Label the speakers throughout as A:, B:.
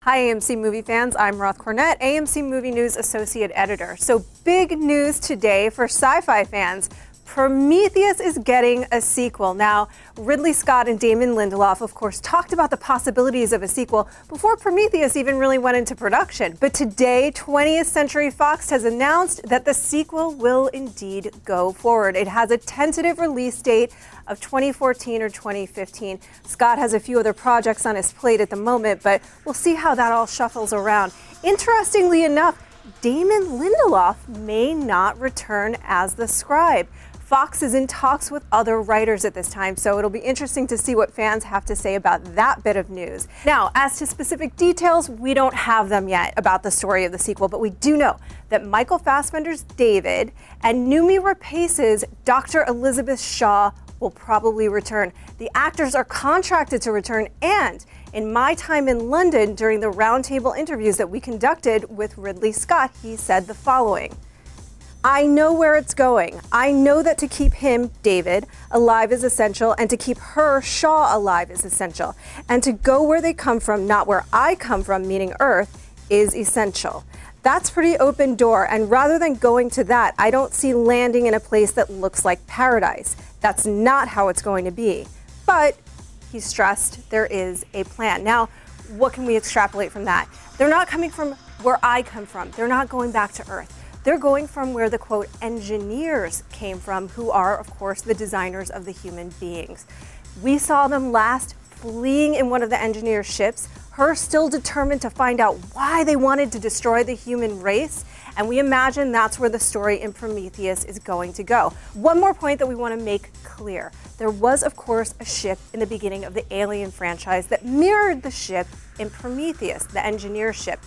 A: Hi AMC movie fans, I'm Roth Cornett, AMC Movie News Associate Editor. So big news today for sci-fi fans. Prometheus is getting a sequel. Now, Ridley Scott and Damon Lindelof, of course, talked about the possibilities of a sequel before Prometheus even really went into production. But today, 20th Century Fox has announced that the sequel will indeed go forward. It has a tentative release date of 2014 or 2015. Scott has a few other projects on his plate at the moment, but we'll see how that all shuffles around. Interestingly enough, Damon Lindelof may not return as the scribe. Fox is in talks with other writers at this time, so it'll be interesting to see what fans have to say about that bit of news. Now, as to specific details, we don't have them yet about the story of the sequel, but we do know that Michael Fassbender's David and Noomi Rapace's Dr. Elizabeth Shaw will probably return. The actors are contracted to return, and in my time in London during the roundtable interviews that we conducted with Ridley Scott, he said the following: "I know where it's going. I know that to keep him, David, alive is essential, and to keep her, Shaw, alive is essential. And to go where they come from, not where I come from, meaning Earth, is essential. That's pretty open door, and rather than going to that, I don't see landing in a place that looks like paradise. That's not how it's going to be." But he stressed there is a plan. Now, what can we extrapolate from that? They're not coming from where I come from. They're not going back to Earth. They're going from where the, quote, engineers came from, who are, of course, the designers of the human beings. We saw them last fleeing in one of the engineers' ships, her still determined to find out why they wanted to destroy the human race, and we imagine that's where the story in Prometheus is going to go. One more point that we want to make clear. There was, of course, a ship in the beginning of the Alien franchise that mirrored the ship in Prometheus, the engineer ship.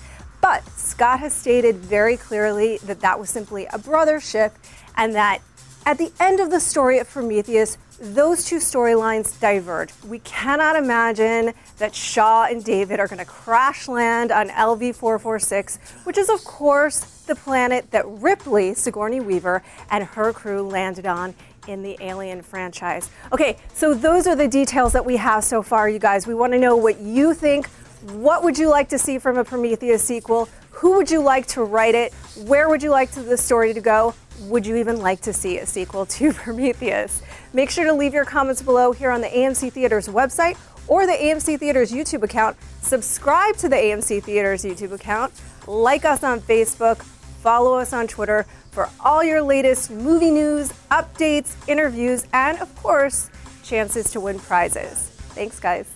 A: But Scott has stated very clearly that that was simply a brother ship, and that at the end of the story of Prometheus, those two storylines diverge. We cannot imagine that Shaw and David are going to crash land on LV-446, which is, of course, the planet that Ripley, Sigourney Weaver, and her crew landed on in the Alien franchise. Okay, so those are the details that we have so far, you guys. We want to know what you think. What would you like to see from a Prometheus sequel? Who would you like to write it? Where would you like the story to go? Would you even like to see a sequel to Prometheus? Make sure to leave your comments below here on the AMC Theaters website or the AMC Theaters YouTube account. Subscribe to the AMC Theaters YouTube account. Like us on Facebook. Follow us on Twitter for all your latest movie news, updates, interviews, and of course, chances to win prizes. Thanks, guys.